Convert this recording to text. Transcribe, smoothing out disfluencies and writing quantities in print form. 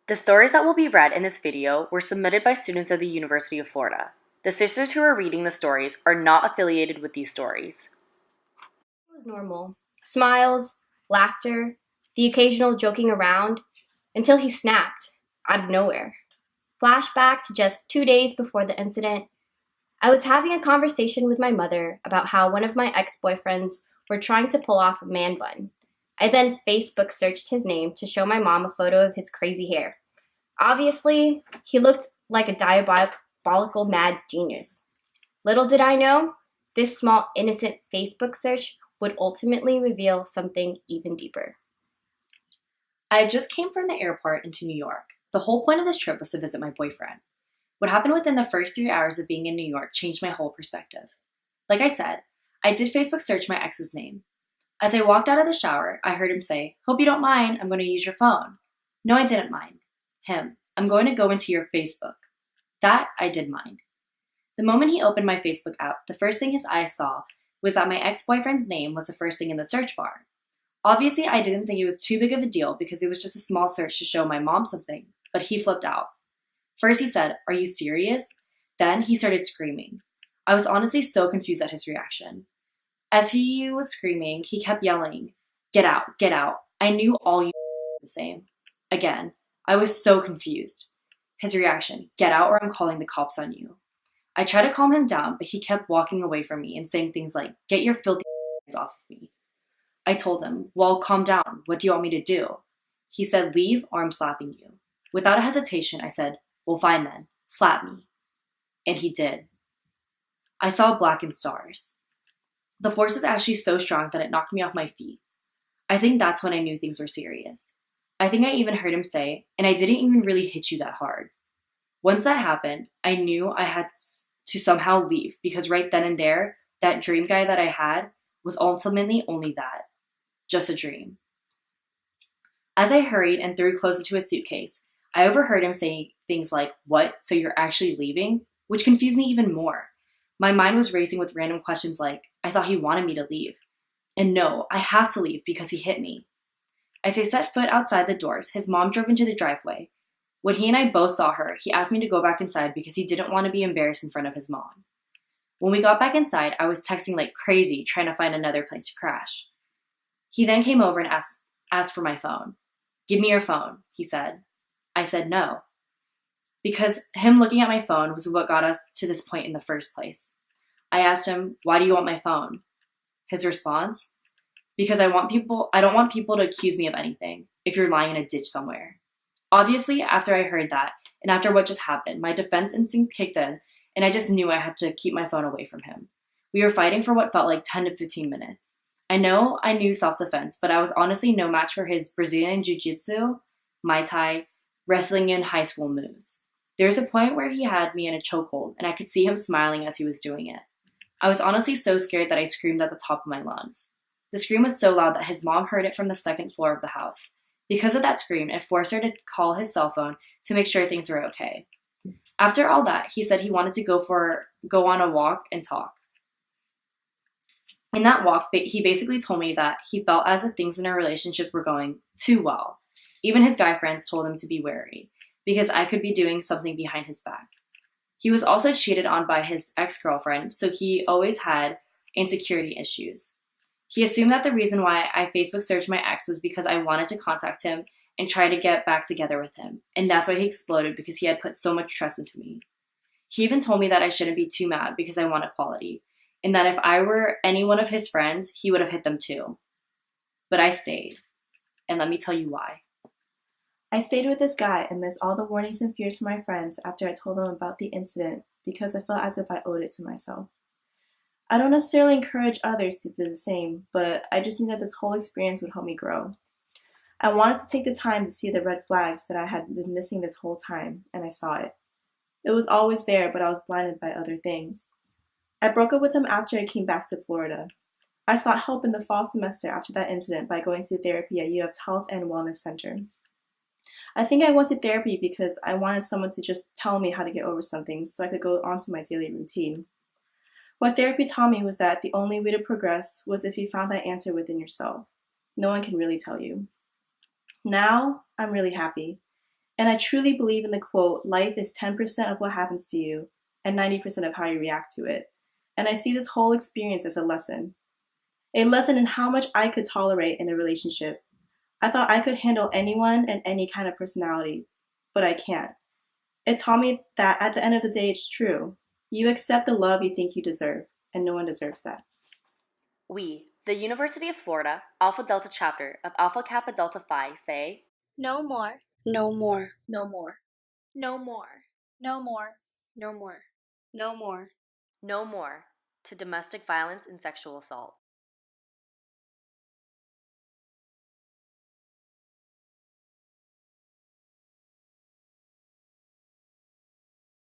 The stories that will be read in this video were submitted by students of the University of Florida. The sisters who are reading the stories are not affiliated with these stories. It was normal. Smiles, laughter, the occasional joking around, until he snapped, out of nowhere. Flashback to just 2 days before the incident. I was having a conversation with my mother about how one of my ex-boyfriends were trying to pull off a man bun. I then Facebook searched his name to show my mom a photo of his crazy hair. Obviously, he looked like a diabolical mad genius. Little did I know, this small innocent Facebook search would ultimately reveal something even deeper. I just came from the airport into New York. The whole point of this trip was to visit my boyfriend. What happened within the first 3 hours of being in New York changed my whole perspective. Like I said, I did Facebook search my ex's name. As I walked out of the shower, I heard him say, "Hope you don't mind, I'm going to use your phone." No, I didn't mind. Him, "I'm going to go into your Facebook." That I did mind. The moment he opened my Facebook app, the first thing his eyes saw was that my ex-boyfriend's name was the first thing in the search bar. Obviously, I didn't think it was too big of a deal because it was just a small search to show my mom something, but he flipped out. First he said, "Are you serious?" Then he started screaming. I was honestly so confused at his reaction. As he was screaming, he kept yelling, "Get out, get out. I knew all you the same." Again, I was so confused. His reaction, "Get out or I'm calling the cops on you." I tried to calm him down, but he kept walking away from me and saying things like, "Get your filthy hands off of me." I told him, "Well, calm down. What do you want me to do?" He said, "Leave or I'm slapping you." Without a hesitation, I said, "Well, fine then. Slap me." And he did. I saw blackened stars. The force was actually so strong that it knocked me off my feet. I think that's when I knew things were serious. I think I even heard him say, "And I didn't even really hit you that hard." Once that happened, I knew I had to somehow leave because right then and there, that dream guy that I had was ultimately only that. Just a dream. As I hurried and threw clothes into his suitcase, I overheard him say things like, "What? So you're actually leaving?" Which confused me even more. My mind was racing with random questions like, I thought he wanted me to leave. And no, I have to leave because he hit me. As I set foot outside the doors, his mom drove into the driveway. When he and I both saw her, he asked me to go back inside because he didn't want to be embarrassed in front of his mom. When we got back inside, I was texting like crazy, trying to find another place to crash. He then came over and asked for my phone. "Give me your phone," he said. I said no. Because him looking at my phone was what got us to this point in the first place. I asked him, "Why do you want my phone?" His response? "Because I don't want people to accuse me of anything if you're lying in a ditch somewhere." Obviously, after I heard that, and after what just happened, my defense instinct kicked in, and I just knew I had to keep my phone away from him. We were fighting for what felt like 10 to 15 minutes. I know I knew self-defense, but I was honestly no match for his Brazilian jiu-jitsu, Muay Thai, wrestling in high school moves. There was a point where he had me in a chokehold, and I could see him smiling as he was doing it. I was honestly so scared that I screamed at the top of my lungs. The scream was so loud that his mom heard it from the second floor of the house. Because of that scream, it forced her to call his cell phone to make sure things were okay. After all that, he said he wanted to go on a walk and talk. In that walk, he basically told me that he felt as if things in our relationship were going too well. Even his guy friends told him to be wary, because I could be doing something behind his back. He was also cheated on by his ex-girlfriend, so he always had insecurity issues. He assumed that the reason why I Facebook searched my ex was because I wanted to contact him and try to get back together with him, and that's why he exploded because he had put so much trust into me. He even told me that I shouldn't be too mad because I want equality, and that if I were any one of his friends, he would have hit them too. But I stayed, and let me tell you why. I stayed with this guy amidst all the warnings and fears from my friends after I told them about the incident because I felt as if I owed it to myself. I don't necessarily encourage others to do the same, but I just knew that this whole experience would help me grow. I wanted to take the time to see the red flags that I had been missing this whole time, and I saw it. It was always there, but I was blinded by other things. I broke up with him after I came back to Florida. I sought help in the fall semester after that incident by going to therapy at UF's Health and Wellness Center. I think I went to therapy because I wanted someone to just tell me how to get over something so I could go on to my daily routine. What therapy taught me was that the only way to progress was if you found that answer within yourself. No one can really tell you. Now, I'm really happy. And I truly believe in the quote, life is 10% of what happens to you and 90% of how you react to it. And I see this whole experience as a lesson. A lesson in how much I could tolerate in a relationship. I thought I could handle anyone and any kind of personality, but I can't. It taught me that at the end of the day, it's true. You accept the love you think you deserve, and no one deserves that. We, the University of Florida, Alpha Delta chapter of Alpha Kappa Delta Phi, say, No more. No more. No more. No more. No more. No more. No more. no more to domestic violence and sexual assault.